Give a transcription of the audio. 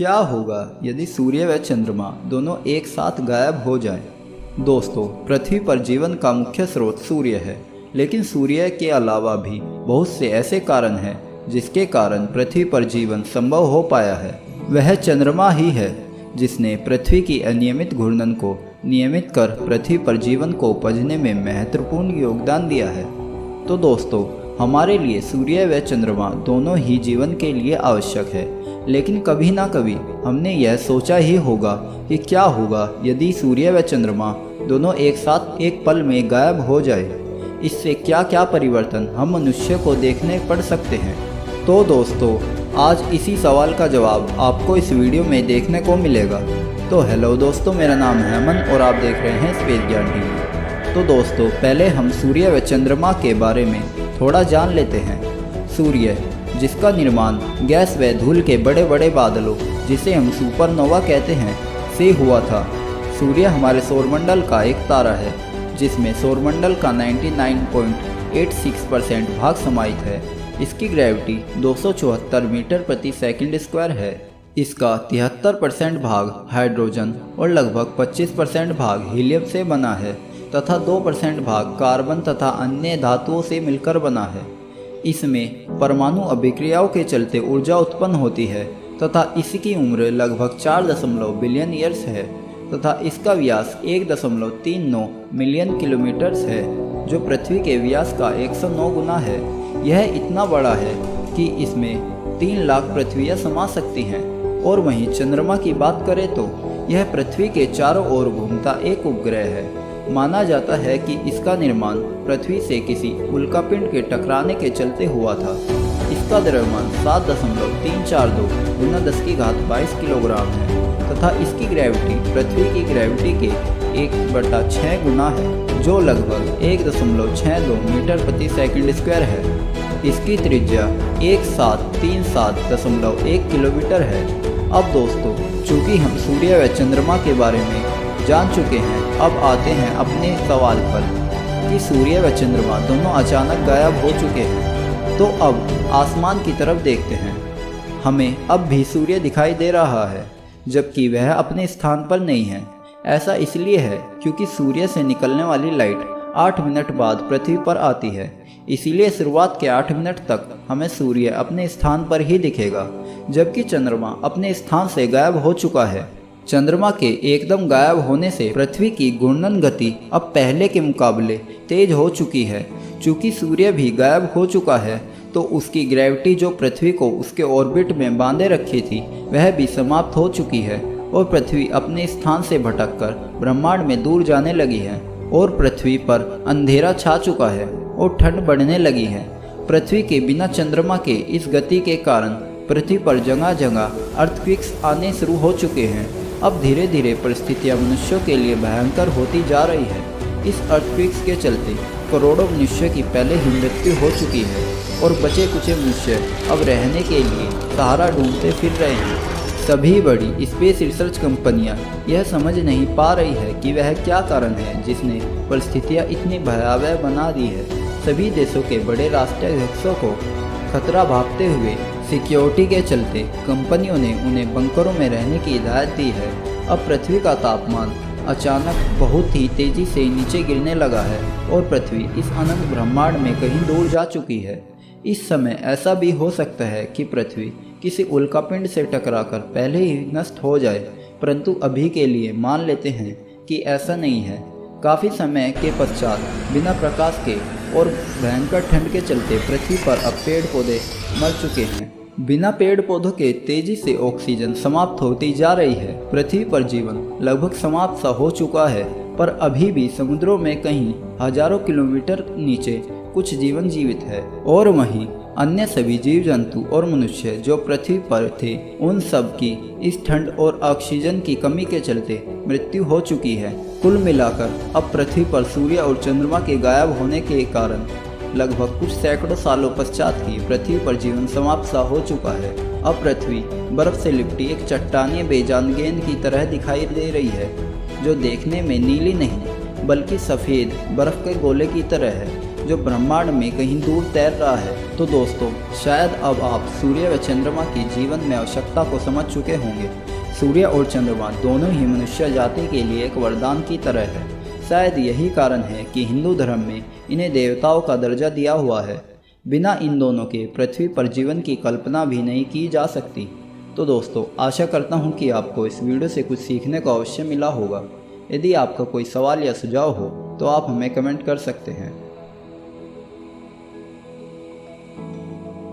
क्या होगा यदि सूर्य व चंद्रमा दोनों एक साथ गायब हो जाएं? दोस्तों, पृथ्वी पर जीवन का मुख्य स्रोत सूर्य है, लेकिन सूर्य के अलावा भी बहुत से ऐसे कारण हैं जिसके कारण पृथ्वी पर जीवन संभव हो पाया है। वह चंद्रमा ही है जिसने पृथ्वी की अनियमित घूर्णन को नियमित कर पृथ्वी पर जीवन को उपजने में महत्वपूर्ण योगदान दिया है। तो दोस्तों, हमारे लिए सूर्य व चंद्रमा दोनों ही जीवन के लिए आवश्यक है, लेकिन कभी ना कभी हमने यह सोचा ही होगा कि क्या होगा यदि सूर्य व चंद्रमा दोनों एक साथ एक पल में गायब हो जाए। इससे क्या क्या परिवर्तन हम मनुष्य को देखने पड़ सकते हैं। तो दोस्तों, आज इसी सवाल का जवाब आपको इस वीडियो में देखने को मिलेगा। तो हेलो दोस्तों, मेरा नाम है अमन और आप देख रहे हैं स्पेस ज्ञान टीवी। तो दोस्तों, पहले हम सूर्य व चंद्रमा के बारे में थोड़ा जान लेते हैं। सूर्य, जिसका निर्माण गैस व धूल के बड़े बड़े बादलों, जिसे हम सुपरनोवा कहते हैं, से हुआ था। सूर्य हमारे सौरमंडल का एक तारा है जिसमें सौरमंडल का 99.86% भाग समाहित है। इसकी ग्रेविटी 274 मीटर प्रति सेकंड स्क्वायर है। इसका 73% भाग हाइड्रोजन और लगभग 25% भाग हीलियम से बना है तथा 2% भाग कार्बन तथा अन्य धातुओं से मिलकर बना है। इसमें परमाणु अभिक्रियाओं के चलते ऊर्जा उत्पन्न होती है तथा इसकी उम्र लगभग 4 बिलियन ईयर्स है तथा इसका व्यास 1.39 मिलियन किलोमीटर है, जो पृथ्वी के व्यास का 109 गुना है। यह इतना बड़ा है कि इसमें 3 लाख पृथ्वियाँ समा सकती हैं। और वहीं चंद्रमा की बात करें तो यह पृथ्वी के चारों ओर घूमता एक उपग्रह है। माना जाता है कि इसका निर्माण पृथ्वी से किसी उल्कापिंड के टकराने के चलते हुआ था। इसका द्रव्यमान 7.342 गुना 10⁻22 किलोग्राम है तथा इसकी ग्रेविटी पृथ्वी की ग्रेविटी के 1/6 गुना है, जो लगभग 1.62 मीटर प्रति सेकंड स्क्वायर है। इसकी त्रिज्या 1737.1 किलोमीटर है। अब दोस्तों, चूँकि हम सूर्य व चंद्रमा के बारे में जान चुके हैं, अब आते हैं अपने सवाल पर कि सूर्य व चंद्रमा दोनों अचानक गायब हो चुके हैं। तो अब आसमान की तरफ देखते हैं। हमें अब भी सूर्य दिखाई दे रहा है, जबकि वह अपने स्थान पर नहीं है। ऐसा इसलिए है क्योंकि सूर्य से निकलने वाली लाइट 8 मिनट बाद पृथ्वी पर आती है। इसीलिए शुरुआत के 8 मिनट तक हमें सूर्य अपने स्थान पर ही दिखेगा, जबकि चंद्रमा अपने स्थान से गायब हो चुका है। चंद्रमा के एकदम गायब होने से पृथ्वी की घूर्णन गति अब पहले के मुकाबले तेज हो चुकी है। चूँकि सूर्य भी गायब हो चुका है, तो उसकी ग्रेविटी जो पृथ्वी को उसके ऑर्बिट में बांधे रखी थी, वह भी समाप्त हो चुकी है और पृथ्वी अपने स्थान से भटककर ब्रह्मांड में दूर जाने लगी है और पृथ्वी पर अंधेरा छा चुका है और ठंड बढ़ने लगी है। पृथ्वी के बिना चंद्रमा के इस गति के कारण पृथ्वी पर जगह जगह अर्थक्वेक्स आने शुरू हो चुके हैं। अब धीरे धीरे परिस्थितियां मनुष्यों के लिए भयंकर होती जा रही है। इस अर्थक्वेक्स के चलते करोड़ों मनुष्य की पहले ही मृत्यु हो चुकी है और बचे कुचे मनुष्य अब रहने के लिए सहारा ढूंढते फिर रहे हैं। सभी बड़ी स्पेस रिसर्च कंपनियां यह समझ नहीं पा रही है कि वह क्या कारण है जिसने परिस्थितियां इतनी भयावह बना दी है। सभी देशों के बड़े राष्ट्राध्यक्षों को खतरा भापते हुए सिक्योरिटी के चलते कंपनियों ने उन्हें बंकरों में रहने की हिदायत दी है। अब पृथ्वी का तापमान अचानक बहुत ही तेजी से नीचे गिरने लगा है और पृथ्वी इस अनंत ब्रह्मांड में कहीं दूर जा चुकी है। इस समय ऐसा भी हो सकता है कि पृथ्वी किसी उल्कापिंड से टकराकर पहले ही नष्ट हो जाए, परंतु अभी के लिए मान लेते हैं कि ऐसा नहीं है। काफ़ी समय के पश्चात बिना प्रकाश के और भयंकर ठंड के चलते पृथ्वी पर अब पेड़ पौधे मर चुके हैं। बिना पेड़ पौधों के तेजी से ऑक्सीजन समाप्त होती जा रही है। पृथ्वी पर जीवन लगभग समाप्त सा हो चुका है, पर अभी भी समुद्रों में कहीं हजारों किलोमीटर नीचे कुछ जीवन जीवित है और वहीं अन्य सभी जीव जंतु और मनुष्य जो पृथ्वी पर थे, उन सब की इस ठंड और ऑक्सीजन की कमी के चलते मृत्यु हो चुकी है। कुल मिलाकर अब पृथ्वी पर सूर्य और चंद्रमा के गायब होने के कारण लगभग कुछ सैकड़ों सालों पश्चात ही पृथ्वी पर जीवन समाप्त सा हो चुका है। अब पृथ्वी बर्फ से लिपटी एक चट्टानी बेजान गेंद की तरह दिखाई दे रही है, जो देखने में नीली नहीं बल्कि सफ़ेद बर्फ के गोले की तरह है, जो ब्रह्मांड में कहीं दूर तैर रहा है। तो तो दोस्तों, शायद अब आप सूर्य व चंद्रमा की जीवन में आवश्यकता को समझ चुके होंगे। सूर्य और चंद्रमा दोनों ही मनुष्य जाति के लिए एक वरदान की तरह है। शायद यही कारण है कि हिंदू धर्म में इन्हें देवताओं का दर्जा दिया हुआ है। बिना इन दोनों के पृथ्वी पर जीवन की कल्पना भी नहीं की जा सकती। तो दोस्तों, आशा करता हूँ कि आपको इस वीडियो से कुछ सीखने को अवश्य मिला होगा। यदि आपका कोई सवाल या सुझाव हो तो आप हमें कमेंट कर सकते हैं।